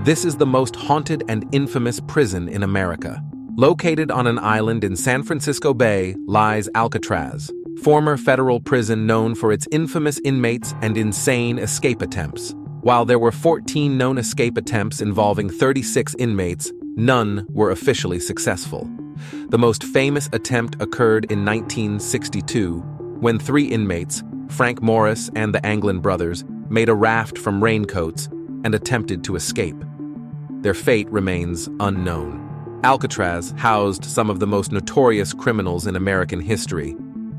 This is the most haunted and infamous prison in America. Located on an island in San Francisco Bay lies ALCATRAZ, former federal prison known for its infamous inmates and insane escape attempts. While there were 14 known escape attempts involving 36 inmates, none were officially successful. The most famous attempt occurred in 1962, when 3 inmates, Frank Morris and the Anglin brothers, made a raft from raincoats and attempted to escape. Their fate remains unknown. Alcatraz housed some of the most notorious criminals in American history,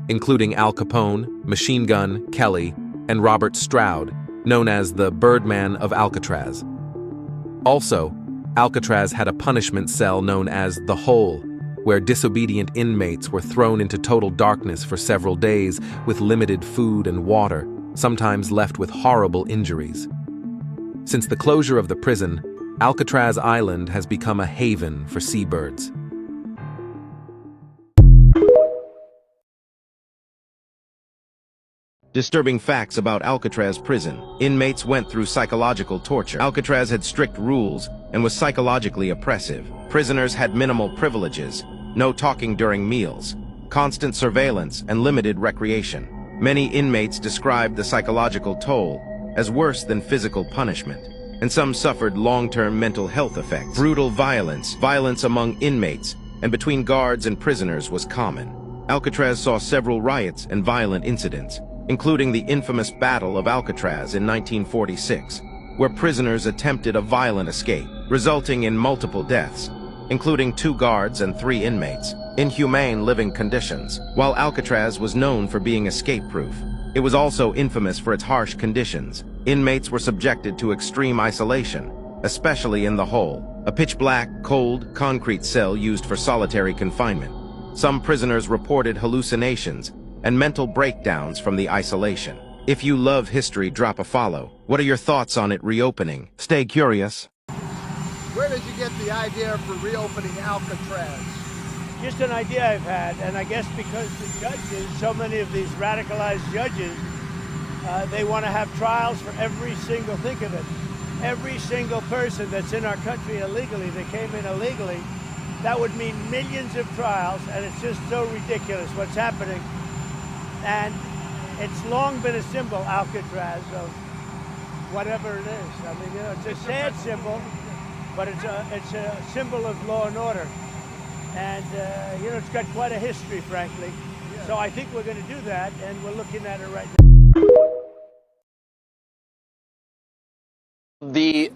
including Al Capone, Machine Gun Kelly, and Robert Stroud, known as the Birdman of Alcatraz. Also, Alcatraz had a punishment cell known as the Hole, where disobedient inmates were thrown into total darkness for several days with limited food and water, sometimes left with horrible injuries. Since the closure of the prison, Alcatraz Island has become a haven for seabirds. Disturbing facts about Alcatraz prison. Inmates went through psychological torture. Alcatraz had strict rules and was psychologically oppressive. Prisoners had minimal privileges, no talking during meals, constant surveillance, and limited recreation. Many inmates described the psychological toll as worse than physical punishment, and some suffered long-term mental health effects. Brutal violence among inmates and between guards and prisoners was common. Alcatraz saw several riots and violent incidents, including the infamous Battle of Alcatraz in 1946, where prisoners attempted a violent escape, resulting in multiple deaths, including 2 guards and 3 inmates. Inhumane living conditions. While Alcatraz was known for being escape-proof, it was also infamous for its harsh conditions. Inmates were subjected to extreme isolation, especially in the Hole, a pitch-black, cold, concrete cell used for solitary confinement. Some prisoners reported hallucinations and mental breakdowns from the isolation. If you love history, drop a follow. What are your thoughts on it reopening? Stay curious. Where did you get the idea for reopening Alcatraz? Just an idea I've had, and I guess because the judges, so many of these radicalized judges, they want to have trials for every single, think of it, every single person that's in our country illegally, that came in illegally. That would mean millions of trials, and it's just so ridiculous what's happening. And it's long been a symbol, Alcatraz, of whatever it is. I mean, you know, it's a sad symbol, but it's a symbol of law and order. And, you know, it's got quite a history, frankly. Yeah. So I think we're going to do that, and we're looking at it right now. The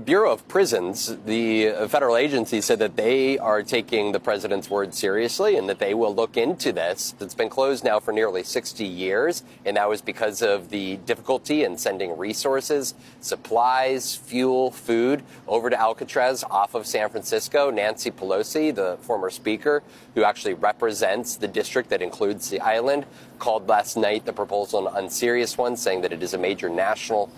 Bureau of Prisons, the federal agency, said that they are taking the president's word seriously and that they will look into this. It's been closed now for nearly 60 years, and that was because of the difficulty in sending resources, supplies, fuel, food over to Alcatraz off of San Francisco. Nancy Pelosi, the former speaker, who actually represents the district that includes the island, called last night the proposal an unserious one, saying that it is a major national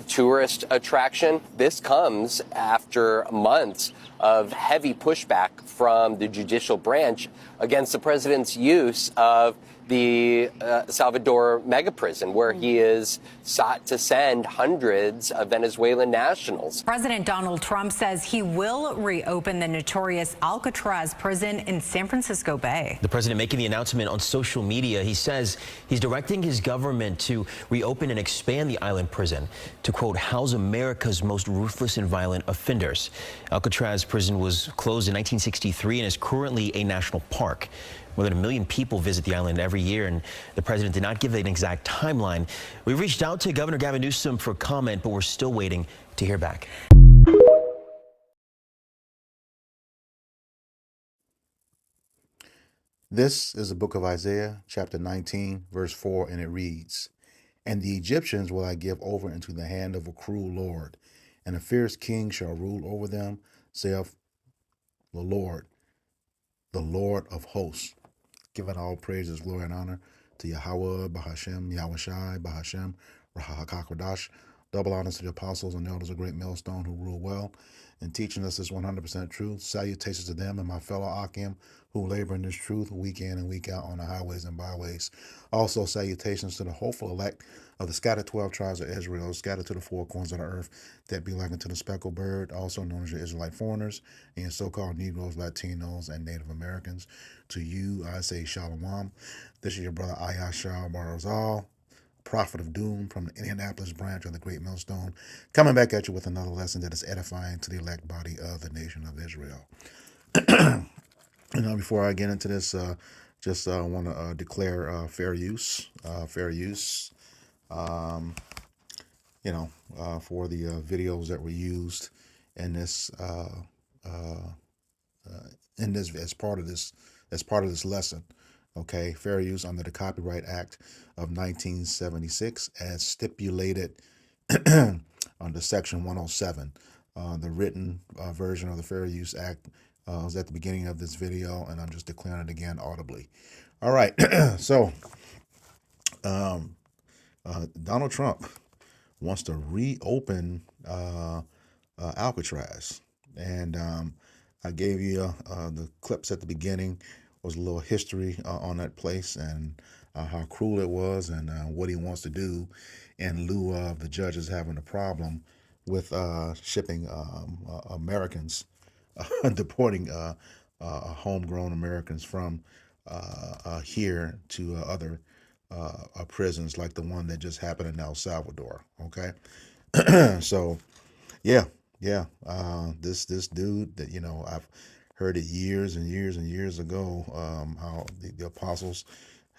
tourist attraction. This comes after months of heavy pushback from the judicial branch against the president's use of the Salvador mega prison, where he is sought to send hundreds of Venezuelan nationals. President Donald Trump says he will reopen the notorious Alcatraz prison in San Francisco Bay. The president making the announcement on social media. He says he's directing his government to reopen and expand the island prison to, quote, house America's most ruthless and violent offenders. Alcatraz prison was closed in 1963 and is currently a national park. More than 1 million people visit the island every year, and the president did not give an exact timeline. We reached out to Governor Gavin Newsom for comment, but we're still waiting to hear back. This is the book of Isaiah, chapter 19, verse 4, and it reads, "And the Egyptians will I give over into the hand of a cruel Lord, and a fierce king shall rule over them, saith the Lord of hosts." Giving all praises, glory, and honor to Yahweh, Bahashem, Yahweh Shai, Bahashem, Rahakakwadash, Double honors to the apostles and elders of Great Millstone who rule well and teaching us this 100% truth. Salutations to them and my fellow Akim who labor in this truth week in and week out on the highways and byways. Also, salutations to the hopeful elect of the scattered 12 tribes of Israel, scattered to the four corners of the earth, that be like unto the speckled bird, also known as your Israelite foreigners, and so-called Negroes, Latinos, and Native Americans. To you, I say Shalom. This is your brother Ayashar Barazal, prophet of doom from the Indianapolis branch of the Great Millstone, coming back at you with another lesson that is edifying to the elect body of the nation of Israel. Before I get into this, just want to declare fair use, for the videos that were used in this, as part of this lesson. Okay, fair use under the Copyright Act of 1976, as stipulated under Section 107. The written version of the Fair Use Act was at the beginning of this video, and I'm just declaring it again audibly. All right, so Donald Trump wants to reopen Alcatraz, and I gave you the clips at the beginning. Was a little history on that place and how cruel it was, and what he wants to do in lieu of the judges having a problem with shipping Americans, deporting homegrown Americans from here to other prisons like the one that just happened in El Salvador. Okay, so yeah. This dude that I've heard it years and years and years ago. How the apostles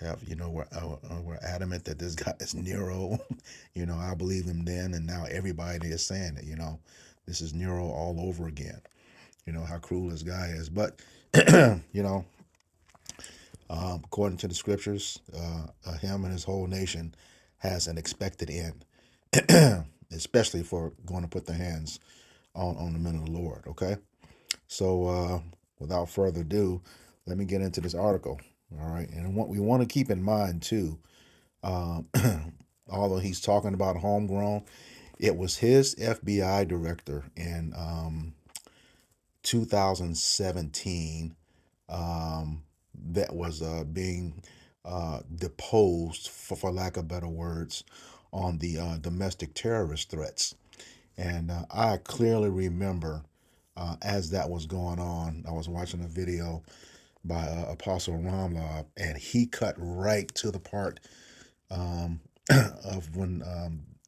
have were adamant that this guy is Nero. I believe him then, and now everybody is saying it. This is Nero all over again. How cruel this guy is, but according to the scriptures, him and his whole nation has an expected end, especially for going to put their hands on the men of the Lord. Okay, so without further ado, let me get into this article. All right, and what we want to keep in mind too, although he's talking about homegrown, it was his FBI director in 2017 that was being deposed, for lack of better words, on the domestic terrorist threats. And I clearly remember as that was going on, I was watching a video by Apostle Ramlab, and he cut right to the part of when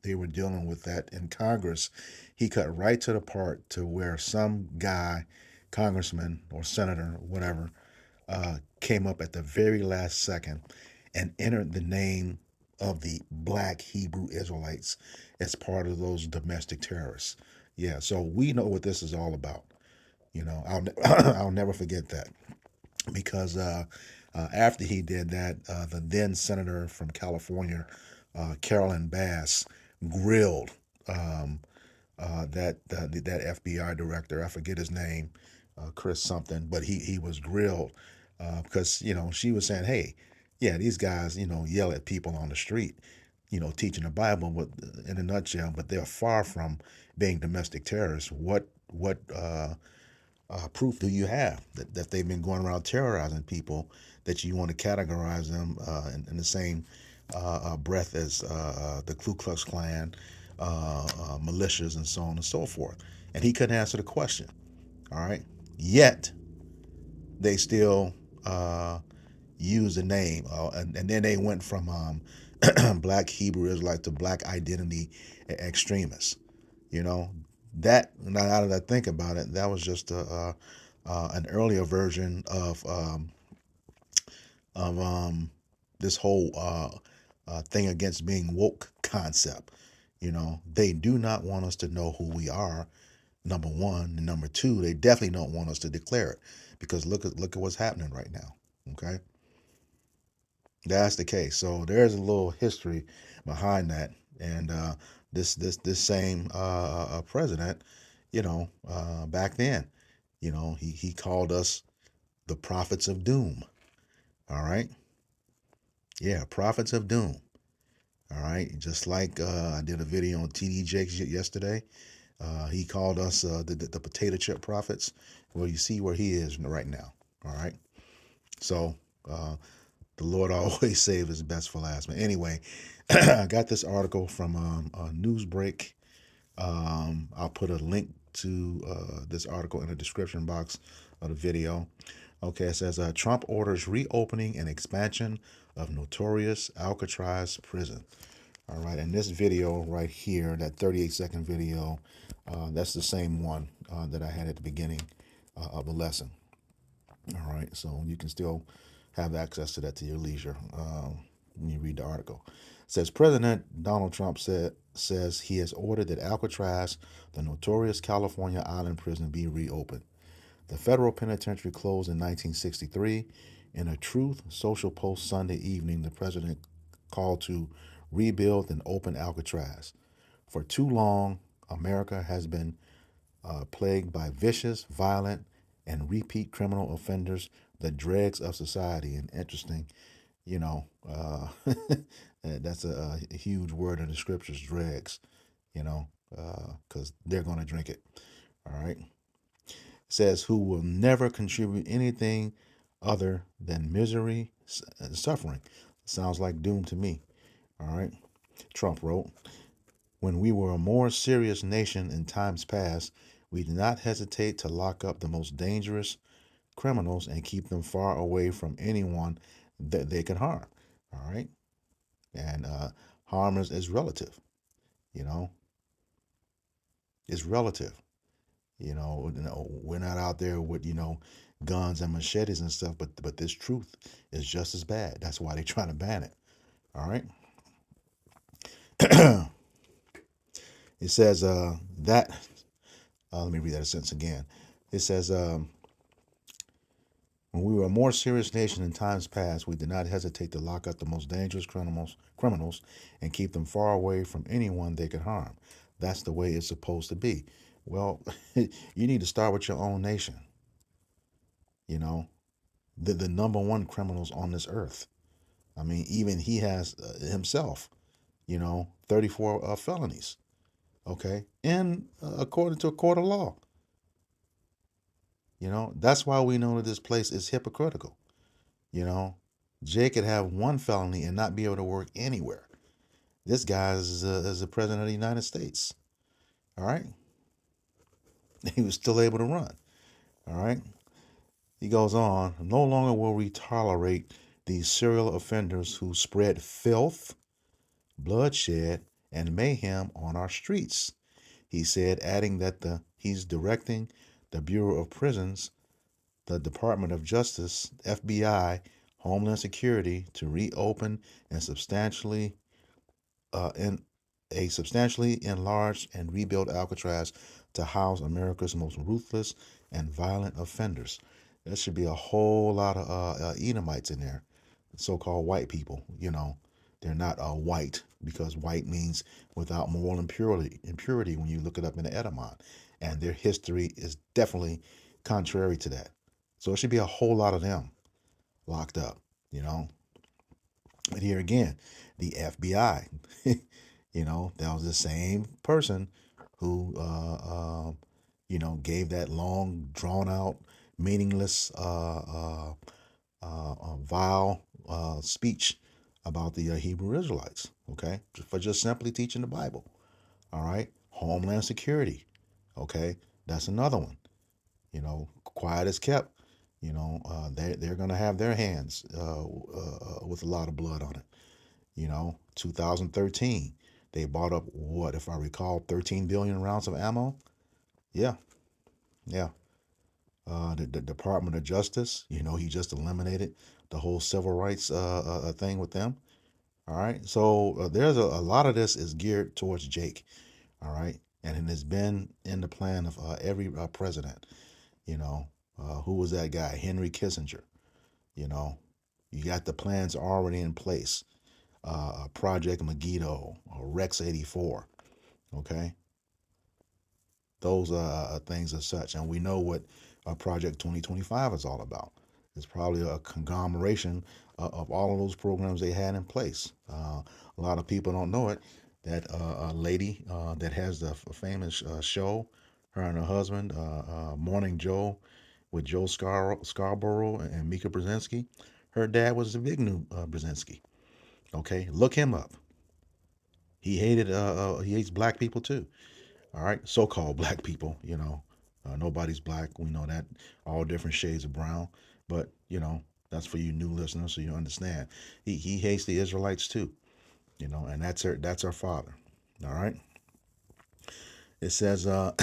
they were dealing with that in Congress. He cut right to the part to where some guy, congressman or senator, whatever, came up at the very last second and entered the name of the Black Hebrew Israelites as part of those domestic terrorists. Yeah, so we know what this is all about. I'll never forget that, because after he did that, the then senator from California, Carolyn Bass, grilled that FBI director. I forget his name, Chris something, but he was grilled because she was saying, hey, yeah, these guys yell at people on the street, teaching the Bible, but in a nutshell, but they're far from being domestic terrorists. What proof do you have that they've been going around terrorizing people, that you want to categorize them in the same breath as the Ku Klux Klan, militias, and so on and so forth? And he couldn't answer the question. All right. Yet they still use the name, and then they went from Black Hebrew Israelite to Black identity extremists. That, now that I think about it, that was just an earlier version of this whole thing against being woke concept. They do not want us to know who we are, number one, and number two, they definitely don't want us to declare it, because look at what's happening right now. Okay, that's the case. So there's a little history behind that, and this same president, back then, he called us the prophets of doom. All right, yeah, prophets of doom. All right, just like I did a video on TD Jakes yesterday. He called us the potato chip prophets. Well, you see where he is right now. All right, so the Lord always save his best for last. But anyway, I got this article from Newsbreak. I'll put a link to this article in the description box of the video. Okay, it says Trump orders reopening and expansion of notorious ALCATRAZ prison. All right, and this video right here, that 38-second video, that's the same one that I had at the beginning of the lesson. All right, so you can still have access to that to your leisure when you read the article. It says President Donald Trump says he has ordered that ALCATRAZ, the notorious California island prison, be reopened. The federal penitentiary closed in 1963. In a Truth Social post Sunday evening, the president called to rebuild and open ALCATRAZ. For too long, America has been plagued by vicious, violent, and repeat criminal offenders, the dregs of society. And interesting, you know, that's a huge word in the scriptures, dregs, you know, because they're going to drink it. All right. It says, who will never contribute anything other than misery and suffering. Sounds like doom to me. All right. Trump wrote, when we were a more serious nation in times past, we did not hesitate to lock up the most dangerous criminals and keep them far away from anyone that they can harm. All right. And harm is relative, you know, it's relative. You know, we're not out there with, guns and machetes and stuff, but this truth is just as bad. That's why they're trying to ban it. All right. It says that, let me read that sentence again. It says, when we were a more serious nation in times past, we did not hesitate to lock up the most dangerous criminals and keep them far away from anyone they could harm. That's the way it's supposed to be. Well, you need to start with your own nation. You know, the number one criminals on this earth. I mean, even he has himself, 34 felonies. Okay. And according to a court of law. That's why we know that this place is hypocritical. Jay could have one felony and not be able to work anywhere. This guy is the president of the United States. All right. He was still able to run. All right. He goes on, no longer will we tolerate these serial offenders who spread filth, bloodshed, and mayhem on our streets. He said, adding that he's directing the Bureau of Prisons, the Department of Justice, FBI, Homeland Security to reopen and substantially enlarged and rebuilt Alcatraz to house America's most ruthless and violent offenders. There should be a whole lot of Edomites in there, so-called white people. They're not white because white means without moral impurity when you look it up in the Edamon. And their history is definitely contrary to that. So it should be a whole lot of them locked up, But here again, the FBI, that was the same person who, gave that long, drawn-out, meaningless, vile speech about the Hebrew Israelites, okay, for just simply teaching the Bible. All right, Homeland Security, okay, that's another one. Quiet as kept. They're gonna have their hands with a lot of blood on it. 2013, they bought up what, if I recall, 13 billion rounds of ammo. Yeah. The Department of Justice, he just eliminated the whole civil rights thing with them. All right. So there's a lot of this is geared towards Jake. All right. And it has been in the plan of every president. Who was that guy? Henry Kissinger. You got the plans already in place. Project Megiddo, or Rex 84. Okay. Those things as such. And we know what Project 2025 is all about. It's probably a conglomeration of all of those programs they had in place. A lot of people don't know it. That a lady that has the famous show, her and her husband, Morning Joe, with Joe Scarborough and Mika Brzezinski. Her dad was Zbigniew Brzezinski. Okay, look him up. He hates black people too. All right, so-called black people. Nobody's black. We know that. All different shades of brown. But that's for you new listeners, so you understand. He hates the Israelites too. And that's our father. All right. It says the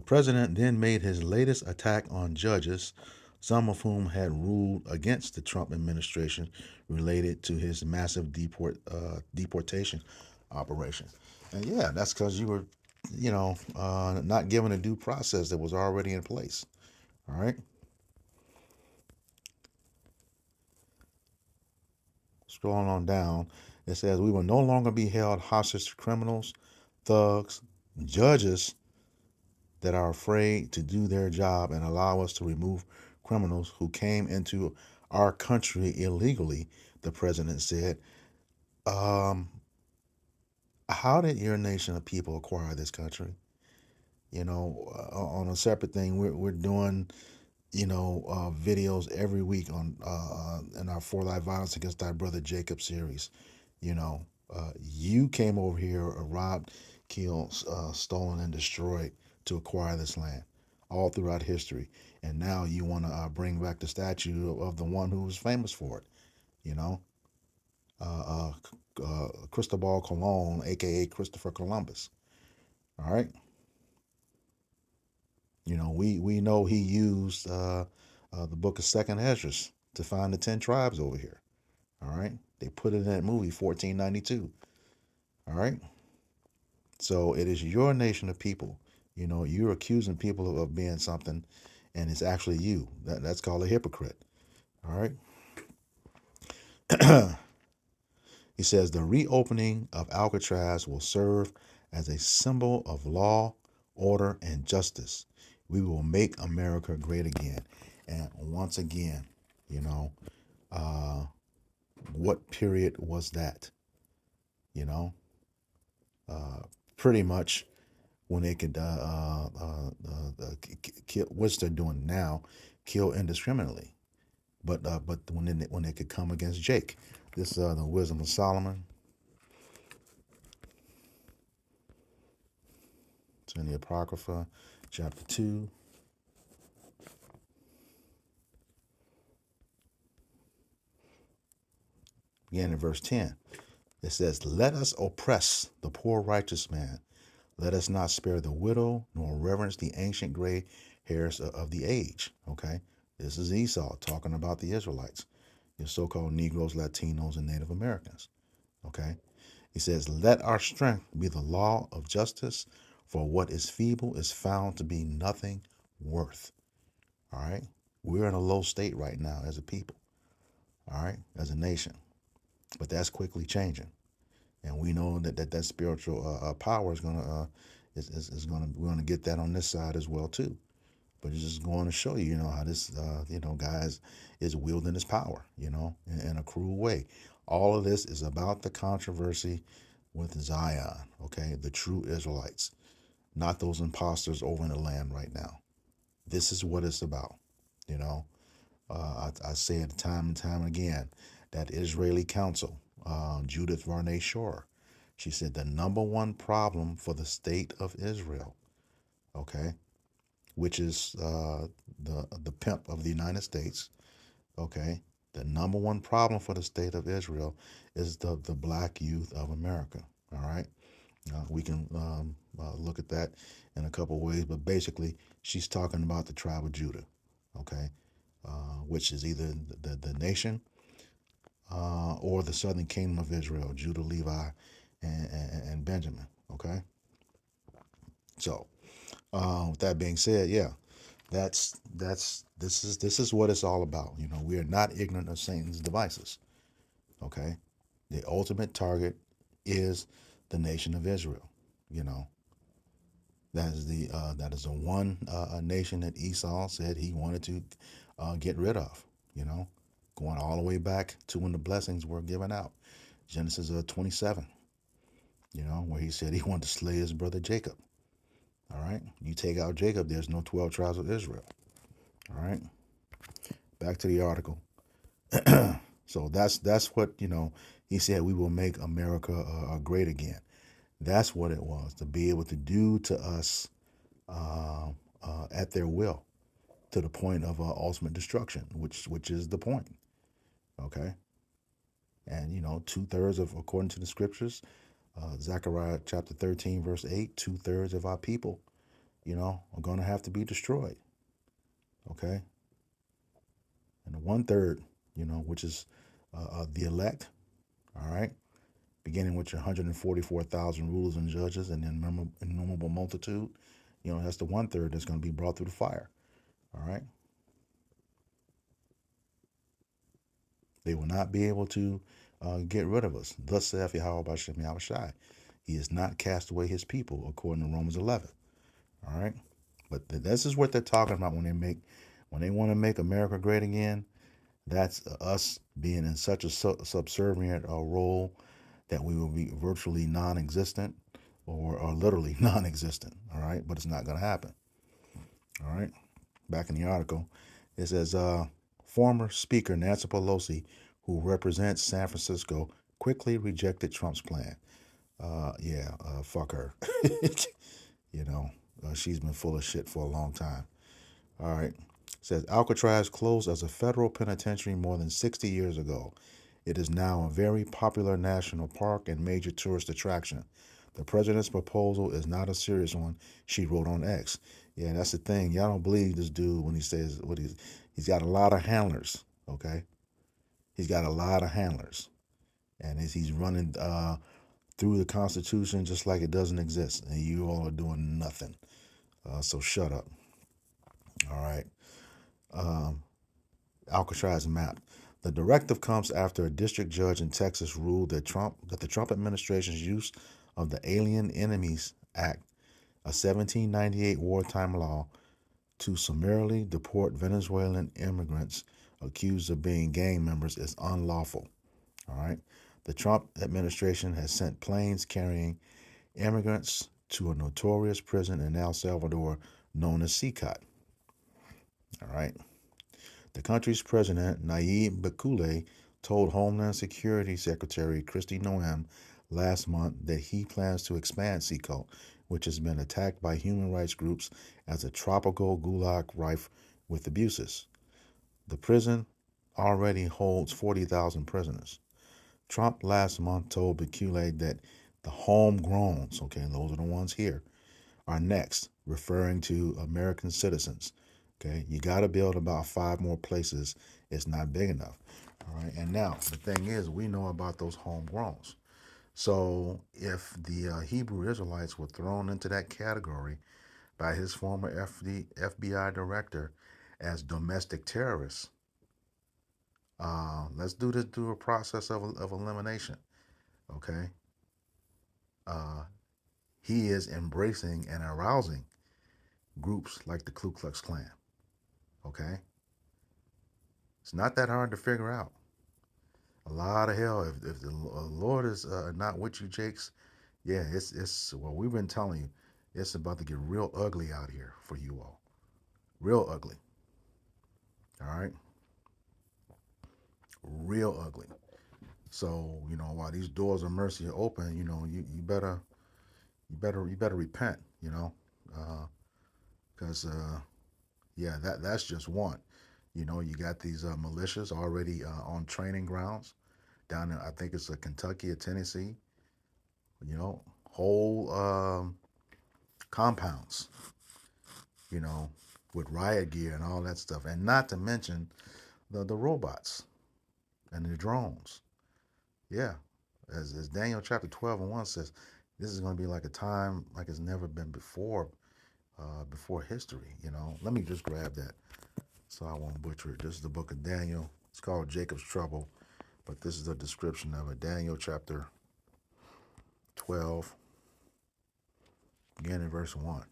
president then made his latest attack on judges, some of whom had ruled against the Trump administration related to his massive deportation operation. And yeah, that's because you were, not given a due process that was already in place. All right. Scrolling on down, it says we will no longer be held hostage to criminals, thugs, judges that are afraid to do their job and allow us to remove criminals who came into our country illegally, the president said. How did your nation of people acquire this country? On a separate thing, we're doing, videos every week on in our For Thy Violence Against Thy Brother Jacob series. You came over here, robbed, killed, stolen, and destroyed to acquire this land all throughout history. And now you want to bring back the statue of the one who was famous for it, you know, Cristobal Colon, a.k.a. Christopher Columbus. All right. We know he used the book of Second Esdras to find the 10 tribes over here. All right. They put it in that movie, 1492. All right. So it is your nation of people. You're accusing people of being something, and it's actually you. That's called a hypocrite. All right. He says the reopening of Alcatraz will serve as a symbol of law, order, and justice. We will make America great again. And once again, what period was that? Pretty much when they could kill, which they're doing now, kill indiscriminately. But when they could come against Jake, this the Wisdom of Solomon. It's in the Apocrypha, chapter 2. Again in verse 10. It says, "Let us oppress the poor righteous man. Let us not spare the widow, nor reverence the ancient gray hairs of the age." Okay? This is Esau talking about the Israelites, your so-called Negroes, Latinos, and Native Americans. Okay? He says, "Let our strength be the law of justice, for what is feeble is found to be nothing worth." All right? We're in a low state right now as a people. All right? As a nation. But that's quickly changing. And we know that spiritual power is gonna we're gonna get that on this side as well too. But it's just going to show you, how this guy is wielding his power, in a cruel way. All of this is about the controversy with Zion, okay, the true Israelites, not those imposters over in the land right now. This is what it's about, I say it time and time again. That Israeli council, Judith Varney Shore, she said the number one problem for the state of Israel, okay, which is the pimp of the United States, okay, the number one problem for the state of Israel is the black youth of America. All right, we can look at that in a couple of ways, but basically she's talking about the tribe of Judah, okay, which is either the nation or the southern kingdom of Israel, Judah, Levi, and Benjamin. Okay. So, with that being said, yeah, this is what it's all about. We are not ignorant of Satan's devices. Okay. The ultimate target is the nation of Israel. That is the one nation that Esau said he wanted to get rid of. going all the way back to when the blessings were given out. Genesis 27, where he said he wanted to slay his brother Jacob. All right. You take out Jacob, there's no 12 tribes of Israel. All right. Back to the article. So that's what, he said, we will make America great again. That's what it was, to be able to do to us at their will, to the point of ultimate destruction, which is the point. Okay. And, 2/3 of, according to the scriptures, Zechariah chapter 13, verse 8, 2/3 of our people, are going to have to be destroyed. Okay. And the 1/3, which is the elect, all right, beginning with your 144,000 rulers and judges and the innumerable multitude, that's the 1/3 that's going to be brought through the fire. All right. They will not be able to get rid of us. Thus saith Yahweh B'Shem Yahushai. He has not cast away his people, according to Romans 11. All right. But this is what they're talking about when they want to make America great again. That's us being in such a subservient role that we will be virtually non-existent or literally non-existent. All right. But it's not going to happen. All right. Back in the article, it says, former Speaker Nancy Pelosi, who represents San Francisco, quickly rejected Trump's plan. Fuck her. She's been full of shit for a long time. All right. It says, ALCATRAZ closed as a federal penitentiary more than 60 years ago. It is now a very popular national park and major tourist attraction. The president's proposal is not a serious one, she wrote on X. Yeah, that's the thing. Y'all don't believe this dude when he says what he's got a lot of handlers, okay? He's got a lot of handlers. And he's running through the Constitution just like it doesn't exist. And you all are doing nothing. So shut up. All right. ALCATRAZ map. The directive comes after a district judge in Texas ruled that the Trump administration's use of the Alien Enemies Act, a 1798 wartime law, to summarily deport Venezuelan immigrants accused of being gang members is unlawful. All right. The Trump administration has sent planes carrying immigrants to a notorious prison in El Salvador known as CCOT. All right. The country's president, Nayib Bukele, told Homeland Security Secretary Kristi Noem last month that he plans to expand CCOT, which has been attacked by human rights groups as a tropical gulag rife with abuses. The prison already holds 40,000 prisoners. Trump last month told Bukele that the homegrowns, okay, and those are the ones here, are next, referring to American citizens. Okay, you got to build about 5 more places. It's not big enough. All right, and now the thing is, we know about those homegrowns. So if the Hebrew Israelites were thrown into that category by his former FBI director as domestic terrorists, let's do this through a process of elimination. Okay, he is embracing and arousing groups like the Ku Klux Klan. Okay, it's not that hard to figure out. A lot of hell. If the Lord is not with you, Jakes, yeah, it's well, we've been telling you, it's about to get real ugly out here for you all, real ugly. All right, real ugly. So while these doors of mercy are open, you better repent, because yeah, that's just one. You got these militias already on training grounds down in, I think it's Kentucky or Tennessee. Whole compounds, with riot gear and all that stuff, and not to mention the robots and the drones. Yeah, as Daniel chapter 12:1 says, this is going to be like a time like it's never been before history. Let me just grab that so I won't butcher it. This is the book of Daniel. It's called Jacob's Trouble, but this is the description of it. Daniel chapter 12, beginning in verse 1.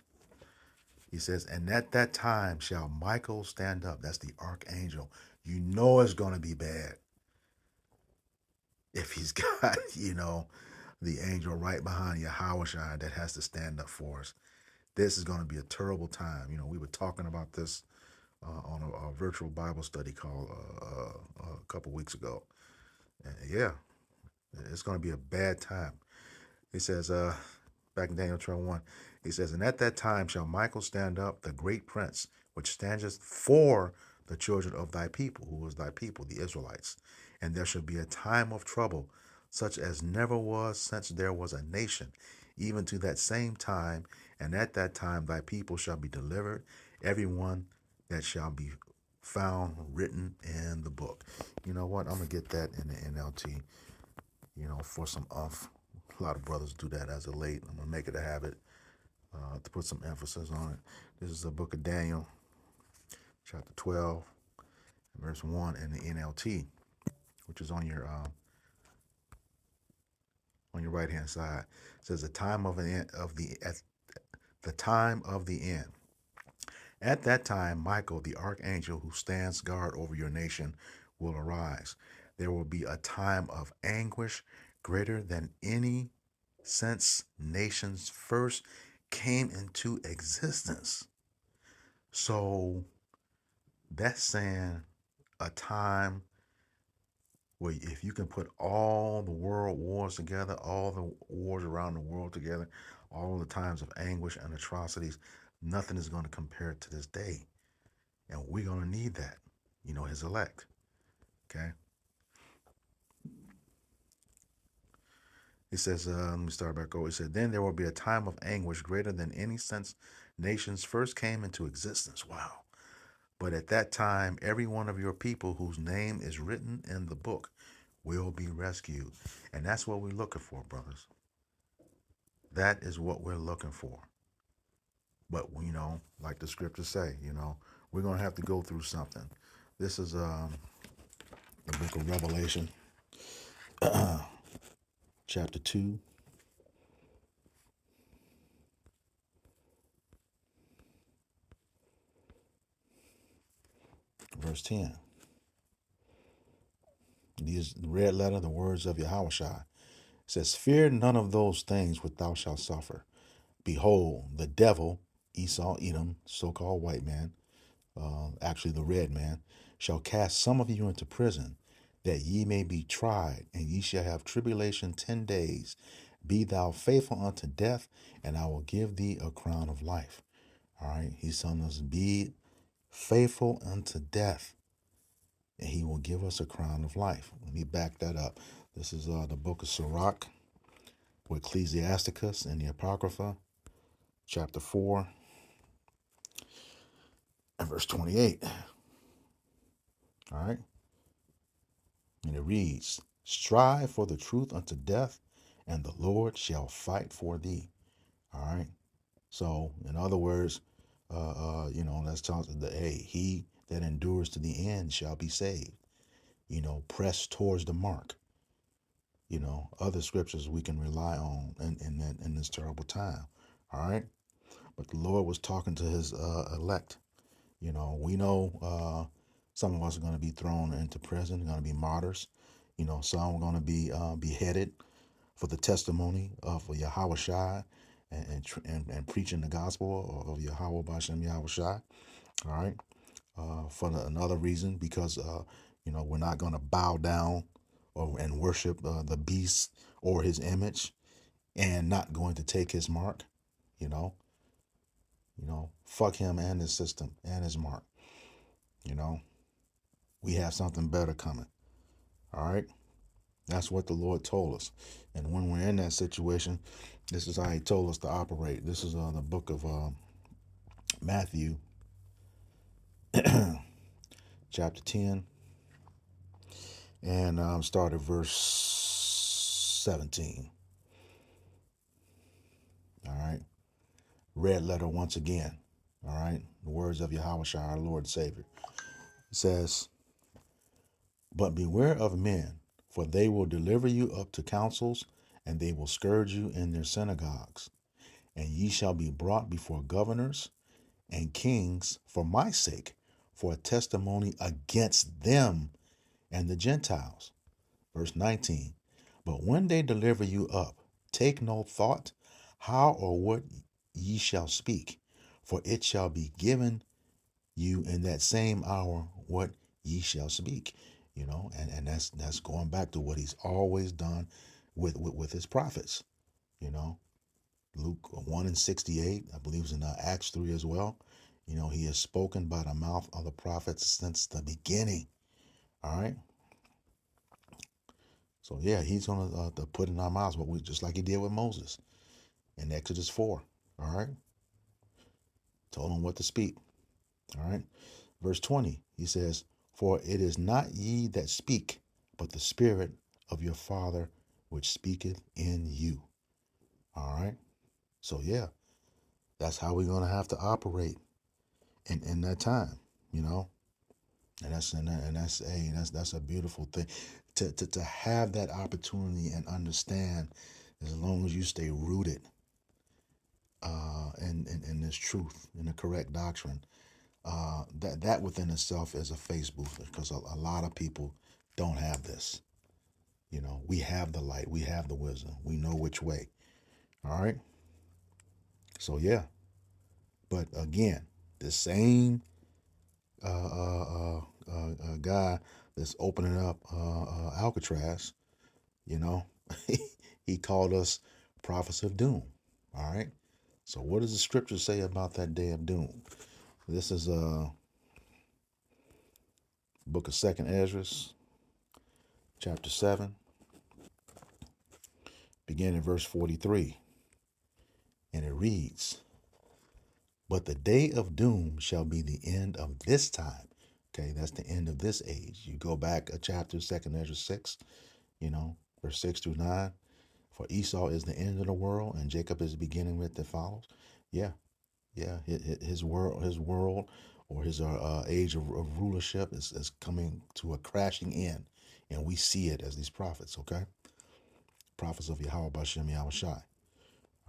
He says, and at that time shall Michael stand up. That's the archangel You know it's going to be bad if he's got, the angel right behind Yahushua that has to stand up for us. This is going to be a terrible time. We were talking about this on a virtual Bible study call a couple weeks ago. And yeah, it's going to be a bad time. He says, back in Daniel 12:1, he says, and at that time shall Michael stand up, the great prince, which standeth for the children of thy people, who was thy people, the Israelites. And there shall be a time of trouble, such as never was since there was a nation, even to that same time. And at that time thy people shall be delivered, every one that shall be found written in the book. You know what? I'm going to get that in the NLT, for some umph. A lot of brothers do that as of late. I'm going to make it a habit to put some emphasis on it. This is the book of Daniel, chapter 12, verse 1 in the NLT, which is on your right-hand side. It says, the time of the end. At that time, Michael, the archangel who stands guard over your nation, will arise. There will be a time of anguish greater than any since nations first came into existence. So that's saying a time where if you can put all the world wars together, all the wars around the world together, all the times of anguish and atrocities, nothing is going to compare to this day. And we're going to need that, his elect. Okay? It says, let me start back over. It said, then there will be a time of anguish greater than any since nations first came into existence. Wow. But at that time, every one of your people whose name is written in the book will be rescued. And that's what we're looking for, brothers. That is what we're looking for. But, like the scriptures say, we're going to have to go through something. This is the book of Revelation, chapter 2. Verse 10. These red letter, the words of Yahushua. It says, fear none of those things which thou shalt suffer. Behold, the devil, Esau, Edom, so-called white man, actually the red man, shall cast some of you into prison, that ye may be tried, and ye shall have tribulation 10 days. Be thou faithful unto death, and I will give thee a crown of life. All right, he's telling us, be faithful unto death, and he will give us a crown of life. Let me back that up. This is the book of Sirach, with Ecclesiasticus and the Apocrypha, chapter 4, and verse 28. All right. And it reads, strive for the truth unto death, and the Lord shall fight for thee. All right. So, in other words, let's talk to he that endures to the end shall be saved. Press towards the mark. Other scriptures we can rely on in this terrible time. All right. But the Lord was talking to his elect. We know some of us are going to be thrown into prison, going to be martyrs. Some are going to be beheaded for the testimony of Yahushua and preaching the gospel of Yahweh Bashem Yahushua. All right. For another reason, because we're not going to bow down and worship the beast or his image, and not going to take his mark. Fuck him and his system and his mark. We have something better coming. All right. That's what the Lord told us. And when we're in that situation, this is how he told us to operate. This is the book of Matthew, chapter 10, and start at verse 17. All right. Red letter once again. All right. The words of Yahushua, our Lord and Savior. It says, but beware of men, for they will deliver you up to councils, and they will scourge you in their synagogues. And ye shall be brought before governors and kings for my sake, for a testimony against them and the Gentiles. Verse 19. But when they deliver you up, take no thought how or what ye shall speak, for it shall be given you in that same hour what ye shall speak. And that's going back to what he's always done with his prophets. Luke 1:68, I believe it's in Acts 3 as well. He has spoken by the mouth of the prophets since the beginning. All right. So yeah, he's gonna put in our mouths what we, just like he did with Moses in Exodus 4. All right. Told him what to speak. All right. Verse 20, he says, for it is not ye that speak, but the Spirit of your Father which speaketh in you. All right. So yeah, that's how we're gonna have to operate in that time, And that's a beautiful thing to have that opportunity and understand, as long as you stay rooted in this truth, in the correct doctrine, that within itself is a face booster, because a lot of people don't have this. We have the light, we have the wisdom, we know which way. All right. So yeah, but again, the same guy that's opening up Alcatraz, he called us prophets of doom. All right. So what does the scripture say about that day of doom? This is book of 2nd Ezra, chapter 7, beginning in verse 43. And it reads, but the day of doom shall be the end of this time. Okay, that's the end of this age. You go back a chapter, 2nd Ezra 6, verse 6 through 9. For Esau is the end of the world, and Jacob is the beginning with that follows. Yeah, his world, or his age of rulership is coming to a crashing end, and we see it as these prophets. Okay, prophets of Yahweh Bashem Yahweh Shai.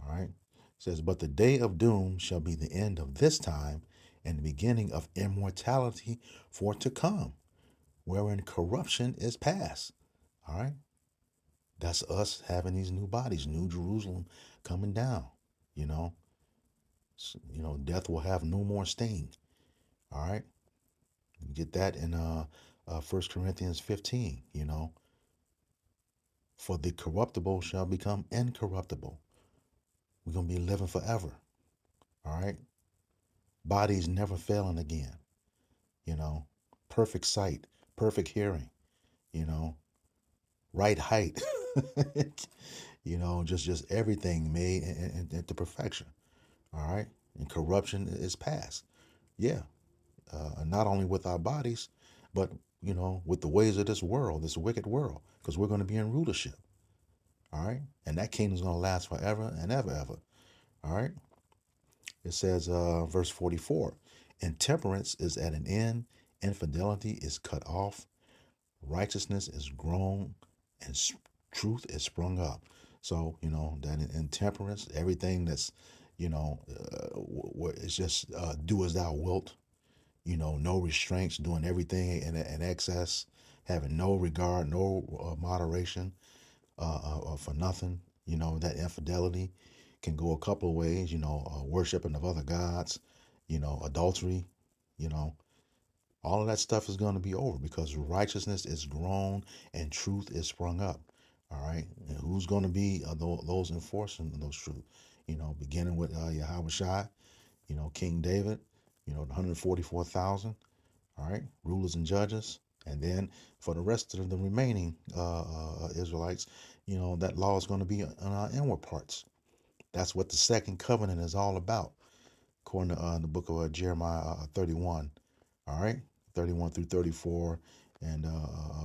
All right, it says, but the day of doom shall be the end of this time, and the beginning of immortality for to come, wherein corruption is past. All right. That's us having these new bodies, New Jerusalem coming down. Death will have no more sting. All right. You get that in 1 Corinthians 15, for the corruptible shall become incorruptible. We're going to be living forever. All right. Bodies never failing again. Perfect sight, perfect hearing, right height, just everything made into perfection. All right. And corruption is past. Yeah. Not only with our bodies, but, with the ways of this world, this wicked world, because we're going to be in rulership. All right. And that kingdom is going to last forever and ever, ever. All right. It says, verse 44, intemperance is at an end, infidelity is cut off, righteousness is grown, and truth is sprung up. So, that intemperance, everything that's, it's just do as thou wilt, no restraints, doing everything in excess, having no regard, no moderation for nothing. That infidelity can go a couple of ways, worshiping of other gods, adultery, all of that stuff is going to be over, because righteousness is grown and truth is sprung up. All right. And who's going to be those enforcing those truth? Beginning with Yahweh Shai, King David, the 144,000. All right. Rulers and judges. And then for the rest of the remaining Israelites, that law is going to be on our inward parts. That's what the second covenant is all about, according to the book of Jeremiah 31. All right. 31 through 34, and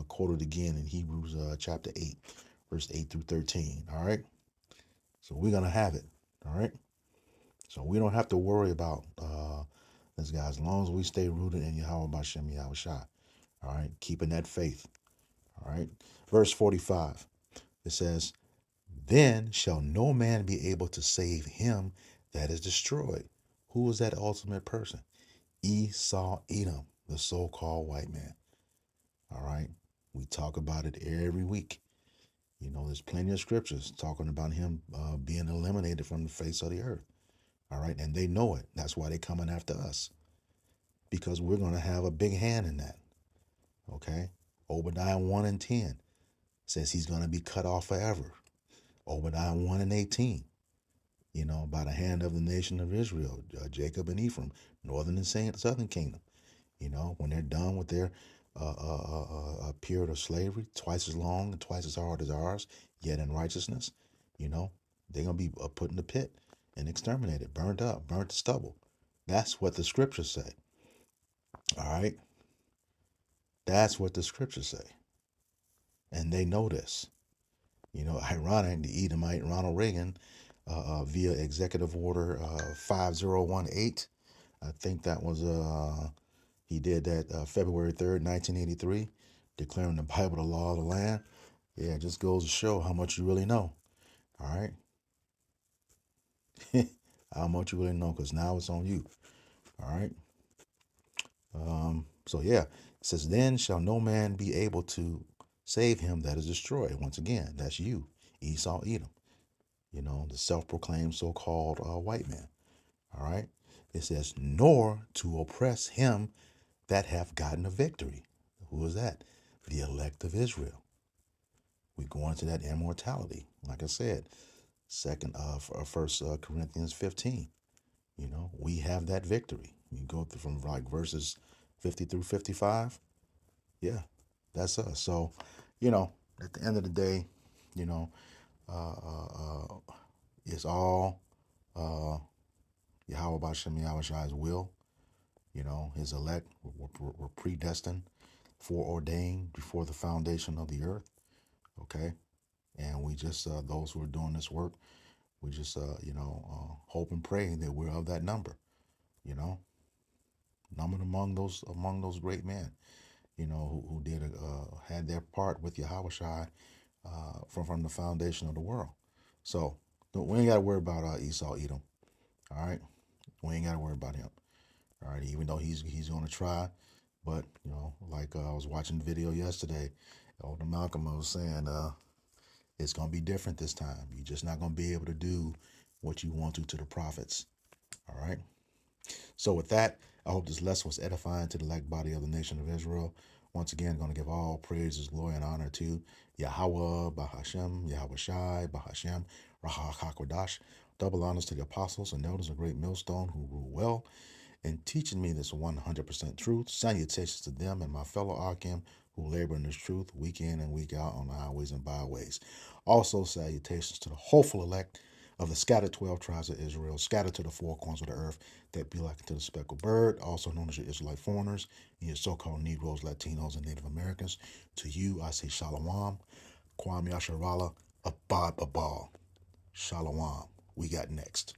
quoted again in Hebrews chapter 8, verse 8 through 13. All right. So we're going to have it. All right. So we don't have to worry about this, guy, as long as we stay rooted in Yahweh Bashem Yahweh Shai. All right. Keeping that faith. All right. Verse 45, it says, then shall no man be able to save him that is destroyed. Who is that ultimate person? Esau, Edom. the so-called white man. All right? We talk about it every week. You know, there's plenty of scriptures talking about him being eliminated from the face of the earth. All right? And they know it. That's why they're coming after us, because we're going to have a big hand in that. Okay? Obadiah 1 and 10 says he's going to be cut off forever. Obadiah 1 and 18, you know, by the hand of the nation of Israel, Jacob and Ephraim, northern and southern kingdom. You know, when they're done with their period of slavery, twice as long and twice as hard as ours, yet in righteousness, you know, they're going to be put in the pit and exterminated, burned up, burnt to stubble. That's what the scriptures say. All right? That's what the scriptures say. And they know this. You know, ironic, the Edomite Ronald Reagan, via Executive Order 5018, I think that was, he did that February 3rd, 1983, declaring the Bible the law of the land. Yeah, it just goes to show how much you really know. All right? How much you really know, because now it's on you. All right? So yeah, it says, then shall no man be able to save him that is destroyed. Once again, that's you, Esau, Edom. You know, the self-proclaimed so-called white man. All right? It says, nor to oppress him that hath gotten a victory. Who is that? The elect of Israel. We go into that immortality. Like I said, First Corinthians 15. You know, we have that victory. You go through from like verses 50 through 55. Yeah, that's us. So, you know, at the end of the day, you know, it's all Yahweh Bashem Yahushai's will. You know, his elect were predestined, foreordained before the foundation of the earth. Okay, and we just those who are doing this work, we just you know, hope and pray that we're of that number. You know, numbered among those great men. You know, who did had their part with Yahushai from the foundation of the world. So we ain't got to worry about Esau Edom. All right, we ain't got to worry about him. All right, even though he's going to try, but you know, like I was watching the video yesterday, Elder Malcolm was saying it's going to be different this time. You're just not going to be able to do what you want to the prophets. All right. So with that, I hope this lesson was edifying to the elect body of the nation of Israel. Once again, I'm going to give all praises, glory, and honor to Yahweh, Bahashem, Yahweh Shai, Bahashem, Rahak HaKodash. Double honors to the apostles and elders of Great Millstone who rule well and teaching me this 100% truth. Salutations to them and my fellow Akim who labor in this truth week in and week out on the highways and byways. Also, salutations to the hopeful elect of the scattered 12 tribes of Israel, scattered to the four corners of the earth, that be like unto the speckled bird, also known as your Israelite foreigners, and your so-called Negroes, Latinos, and Native Americans. To you, I say Shalom, Kwam Yasharala, Abad Babal. Shalom. We got next.